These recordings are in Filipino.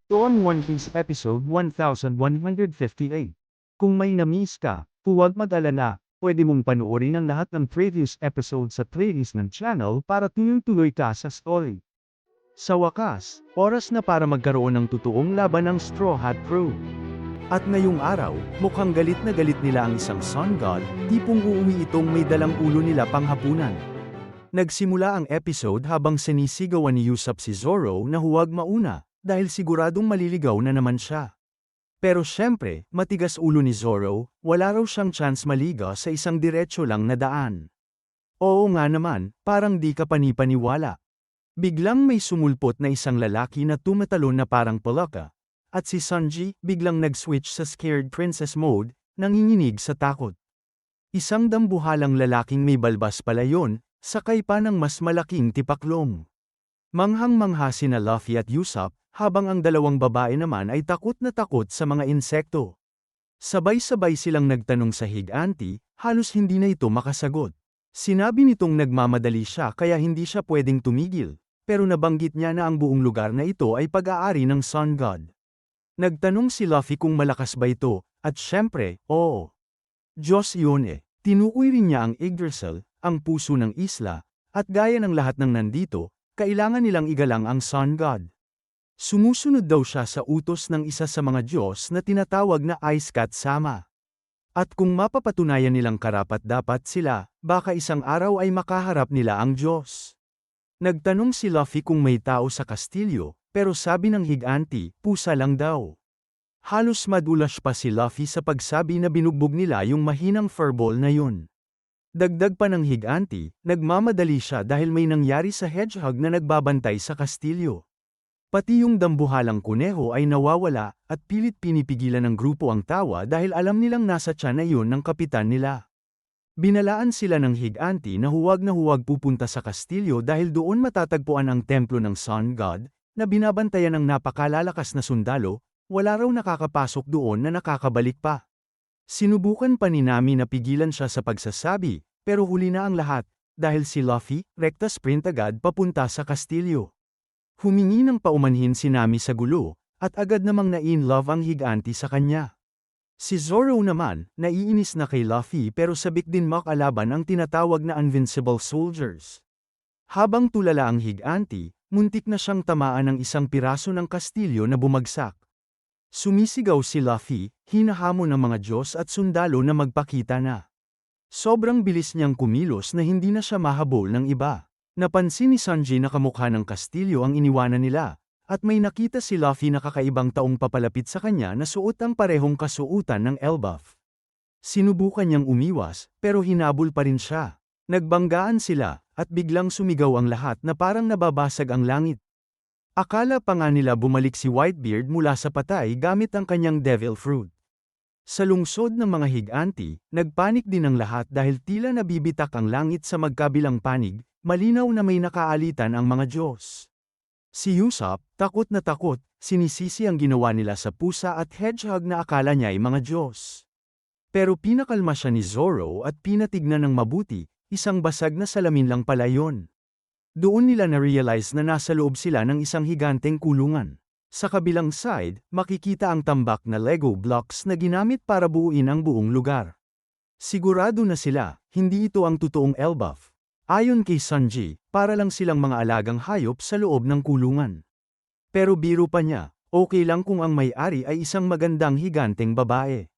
On One Piece Episode 1158. Kung may na-miss ka, huwag mag-alala, pwede mong panoorin ang lahat ng previous episodes sa playlist ng channel para tuloy-tuloy ka sa story. Sa wakas, oras na para magkaroon ng totoong laban ng Straw Hat Crew. At ngayong araw, mukhang galit na galit nila ang isang Sun God, tipong uuwi itong may dalang ulo nila panghapunan. Nagsimula ang episode habang sinisigawan ni Usopp si Zoro na huwag mauna, dahil siguradong maliligaw na naman siya. Pero syempre, matigas ulo ni Zoro, wala raw siyang chance maliga sa isang diretso lang na daan. Oo nga naman, parang di ka panipaniwala. Biglang may sumulpot na isang lalaki na tumatalon na parang palaka, at si Sanji biglang nag-switch sa scared princess mode, nanginginig sa takot. Isang dambuhalang lalaking may balbas pala yun, sakay pa ng mas malaking tipaklong. Manghang-mangha sina Luffy at Usopp, habang ang dalawang babae naman ay takot na takot sa mga insekto. Sabay-sabay silang nagtanong sa higanti, halos hindi na ito makasagot. Sinabi nitong nagmamadali siya kaya hindi siya pwedeng tumigil, pero nabanggit niya na ang buong lugar na ito ay pag-aari ng Sun God. Nagtanong si Luffy kung malakas ba ito, at syempre, oo. Diyos yun eh. Tinukoy rin niya ang Yggdrasil, ang puso ng isla, at gaya ng lahat ng nandito, kailangan nilang igalang ang Sun God. Sumusunod daw siya sa utos ng isa sa mga Diyos na tinatawag na Ice Cat Sama. At kung mapapatunayan nilang karapat-dapat sila, baka isang araw ay makaharap nila ang Diyos. Nagtanong si Luffy kung may tao sa kastilyo, pero sabi ng higanti, pusa lang daw. Halos madulas pa si Luffy sa pagsabi na binugbog nila yung mahinang furball na yun. Dagdag pa ng higanti, nagmamadali siya dahil may nangyari sa hedgehog na nagbabantay sa kastilyo. Pati yung dambuhalang kuneho ay nawawala, at pilit pinipigilan ng grupo ang tawa dahil alam nilang nasa tiyan na yun ng kapitan nila. Binalaan sila ng higanti na huwag pupunta sa kastilyo dahil doon matatagpuan ang templo ng Sun God, na binabantayan ng napakalalakas na sundalo, wala raw nakakapasok doon na nakakabalik pa. Sinubukan pa ni Nami na pigilan siya sa pagsasabi, pero huli na ang lahat, dahil si Luffy, rekta sprint agad papunta sa kastilyo. Humingi ng paumanhin si Nami sa gulo, at agad namang na-in-love ang higanti sa kanya. Si Zoro naman, naiinis na kay Luffy pero sabik din makalaban ang tinatawag na Invincible Soldiers. Habang tulala ang higanti, muntik na siyang tamaan ng isang piraso ng kastilyo na bumagsak. Sumisigaw si Luffy, hinahamon ng mga Diyos at sundalo na magpakita na. Sobrang bilis niyang kumilos na hindi na siya mahabol ng iba. Napansin ni Sanji na kamukha ng kastilyo ang iniwanan nila, at may nakita si Luffy na kakaibang taong papalapit sa kanya na suot ang parehong kasuutan ng Elbaf. Sinubukan niyang umiwas, pero hinabol pa rin siya. Nagbanggaan sila, at biglang sumigaw ang lahat na parang nababasag ang langit. Akala pa nga nila bumalik si Whitebeard mula sa patay gamit ang kanyang devil fruit. Sa lungsod ng mga higanti, nagpanik din ang lahat dahil tila nabibitak ang langit sa magkabilang panig. Malinaw na may nakaalitan ang mga Diyos. Si Usopp, takot na takot, sinisisi ang ginawa nila sa pusa at hedgehog na akala niya ay mga Diyos. Pero pinakalma siya ni Zoro at pinatignan ng mabuti, isang basag na salamin lang pala yun. Doon nila na-realize na nasa loob sila ng isang higanteng kulungan. Sa kabilang side, makikita ang tambak na Lego blocks na ginamit para buuin ang buong lugar. Sigurado na sila, hindi ito ang totoong Elbaf. Ayon kay Sanji, para lang silang mga alagang hayop sa loob ng kulungan. Pero biro pa niya, okay lang kung ang may-ari ay isang magandang higanteng babae.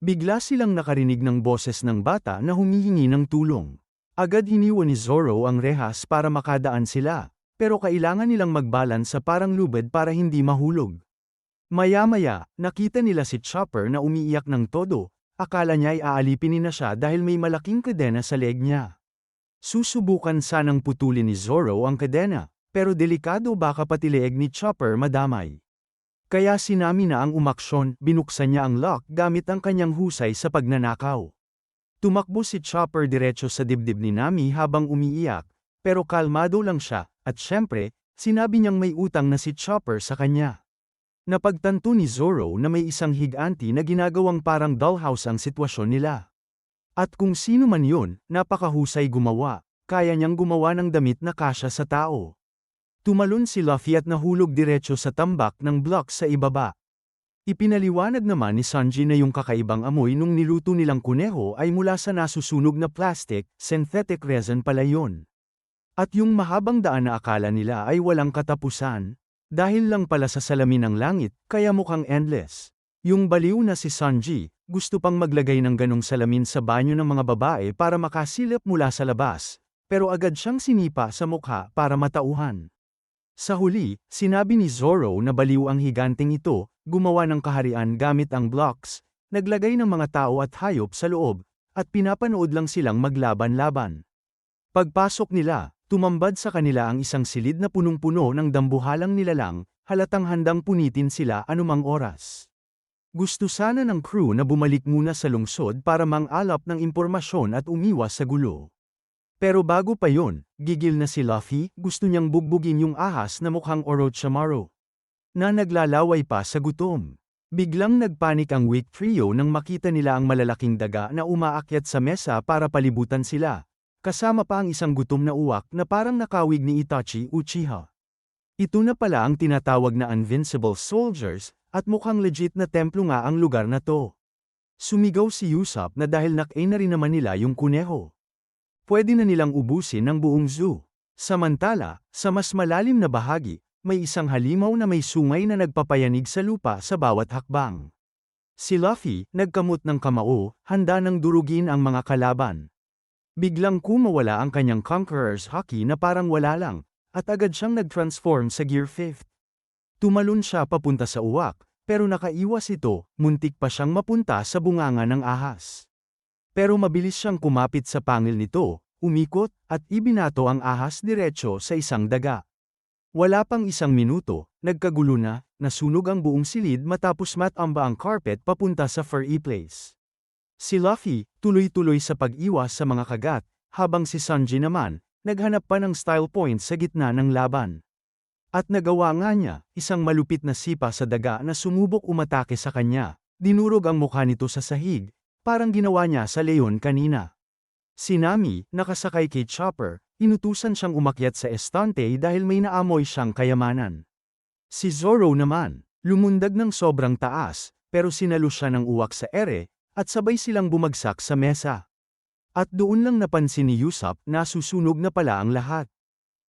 Bigla silang nakarinig ng boses ng bata na humihingi ng tulong. Agad hiniwan ni Zoro ang rehas para makadaan sila, pero kailangan nilang magbalance sa parang lubid para hindi mahulog. Maya-maya, nakita nila si Chopper na umiiyak ng todo, akala niya ay aalipinin na siya dahil may malaking kadena sa leeg niya. Susubukan sanang putulin ni Zoro ang kadena, pero delikado baka pati leeg ni Chopper madamay. Kaya si Nami na ang umaksyon, binuksan niya ang lock gamit ang kanyang husay sa pagnanakaw. Tumakbo si Chopper diretso sa dibdib ni Nami habang umiiyak, pero kalmado lang siya, at syempre, sinabi niyang may utang na si Chopper sa kanya. Napagtanto ni Zoro na may isang higanti na ginagawang parang dollhouse ang sitwasyon nila. At kung sino man yun, napakahusay gumawa, kaya niyang gumawa ng damit na kasya sa tao. Tumalon si Luffy at nahulog diretso sa tambak ng block sa ibaba. Ipinaliwanag naman ni Sanji na yung kakaibang amoy nung niluto nilang kuneho ay mula sa nasusunog na plastic, synthetic resin pala yun. At yung mahabang daan na akala nila ay walang katapusan, dahil lang pala sa salamin ng langit, kaya mukhang endless. Yung baliw na si Sanji, gusto pang maglagay ng ganong salamin sa banyo ng mga babae para makasilip mula sa labas, pero agad siyang sinipa sa mukha para matauhan. Sa huli, sinabi ni Zoro na baliw ang higanteng ito, gumawa ng kaharian gamit ang blocks, naglagay ng mga tao at hayop sa loob, at pinapanood lang silang maglaban-laban. Pagpasok nila, tumambad sa kanila ang isang silid na punong-puno ng dambuhalang nilalang, halatang handang punitin sila anumang oras. Gusto sana ng crew na bumalik muna sa lungsod para mang-alap ng impormasyon at umiwas sa gulo. Pero bago pa yon, gigil na si Luffy, gusto niyang bugbugin yung ahas na mukhang Orochimaru, na naglalaway pa sa gutom. Biglang nagpanik ang weak trio nang makita nila ang malalaking daga na umaakyat sa mesa para palibutan sila, kasama pa ang isang gutom na uwak na parang nakawig ni Itachi Uchiha. Ito na pala ang tinatawag na Invincible Soldiers, at mukhang legit na templo nga ang lugar na to. Sumigaw si Usopp na dahil nakain na rin naman nila yung kuneho, pwede na nilang ubusin ang buong zoo. Samantala, sa mas malalim na bahagi, may isang halimaw na may sungay na nagpapayanig sa lupa sa bawat hakbang. Si Luffy, nagkamot ng kamao, handa nang durugin ang mga kalaban. Biglang kumawala ang kanyang Conqueror's Haki na parang wala lang, at agad siyang nag-transform sa Gear 5th. Tumalon siya papunta sa uwak, pero nakaiwas ito, muntik pa siyang mapunta sa bunganga ng ahas. Pero mabilis siyang kumapit sa pangil nito, umikot, at ibinato ang ahas diretso sa isang daga. Wala pang isang minuto, nagkagulo na, nasunog ang buong silid matapos matamba ang carpet papunta sa furry place. Si Luffy, tuloy-tuloy sa pag-iwas sa mga kagat, habang si Sanji naman, naghanap pa ng style point sa gitna ng laban. At nagawa nga niya, isang malupit na sipa sa daga na sumubok umatake sa kanya, dinurog ang mukha nito sa sahig, parang ginawa niya sa leon kanina. Si Nami, nakasakay kay Chopper, inutusan siyang umakyat sa estante dahil may naamoy siyang kayamanan. Si Zoro naman, lumundag ng sobrang taas, pero sinalo siya ng uwak sa ere, at sabay silang bumagsak sa mesa. At doon lang napansin ni Usopp na susunog na pala ang lahat.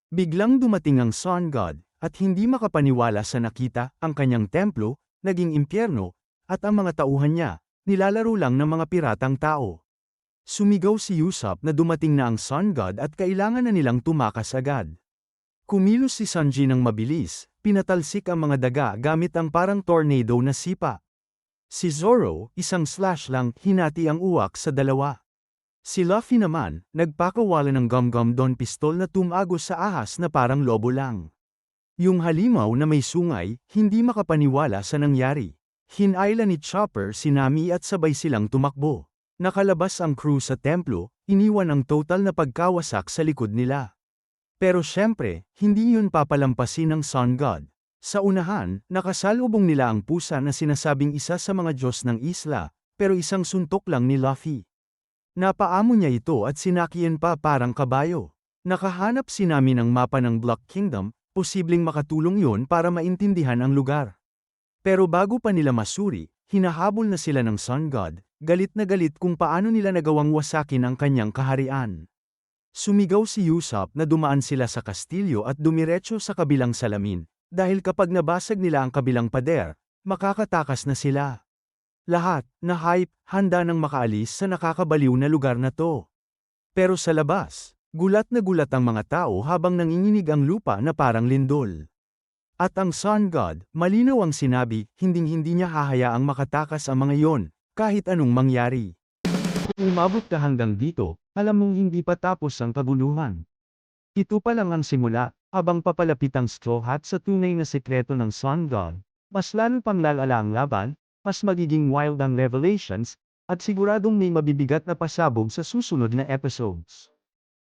Biglang dumating ang Sun God, at hindi makapaniwala sa nakita, ang kanyang templo, naging impyerno, at ang mga tauhan niya, nilalaro lang ng mga piratang tao. Sumigaw si Usopp na dumating na ang Sun God at kailangan na nilang tumakas agad. Kumilos si Sanji ng mabilis, pinatalsik ang mga daga gamit ang parang tornado na sipa. Si Zoro, isang slash lang, hinati ang uwak sa dalawa. Si Luffy naman, nagpakawala ng gum-gum don pistol na tumagos sa ahas na parang lobo lang. Yung halimaw na may sungay, hindi makapaniwala sa nangyari. Hinayla ni Chopper si Nami at sabay silang tumakbo. Nakalabas ang crew sa templo, iniwan ang total na pagkawasak sa likod nila. Pero syempre, hindi yun papalampasin ng Sun God. Sa unahan, nakasalubong nila ang pusa na sinasabing isa sa mga Diyos ng isla, pero isang suntok lang ni Luffy. Napaamo niya ito at sinakian pa parang kabayo. Nakahanap si Nami ng mapa ng Block Kingdom, posibleng makatulong yon para maintindihan ang lugar. Pero bago pa nila masuri, hinahabol na sila ng Sun God, galit na galit kung paano nila nagawang wasakin ang kanyang kaharian. Sumigaw si Usopp na dumaan sila sa kastilyo at dumiretso sa kabilang salamin, dahil kapag nabasag nila ang kabilang pader, makakatakas na sila. Lahat, na hype, handa nang makaalis sa nakakabaliw na lugar na to. Pero sa labas, gulat na gulat ang mga tao habang nanginginig ang lupa na parang lindol. At ang Sun God, malinaw ang sinabi, hinding-hindi niya hahayaang makatakas ang mga yon, kahit anong mangyari. Kung umabot ka hanggang dito, alam mong hindi pa tapos ang kaguluhan. Ito pa lang ang simula, habang papalapit ang Straw Hat sa tunay na sekreto ng Sun God, mas lalo pang lalala ang laban, mas magiging wild ang revelations, at siguradong may mabibigat na pasabog sa susunod na episodes.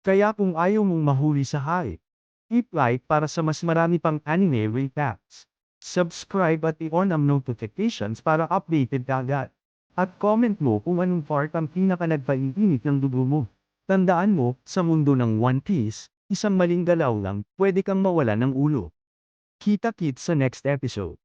Kaya kung ayaw mong mahuli sa hype, hit like para sa mas marami pang anime recaps. Subscribe at i-on ang notifications para updated ka agad. At comment mo kung anong part ang pinaka nagpainit ng dugo mo. Tandaan mo, sa mundo ng One Piece, Isang maling galaw lang, pwede kang mawala ng ulo. Kita-kits sa next episode.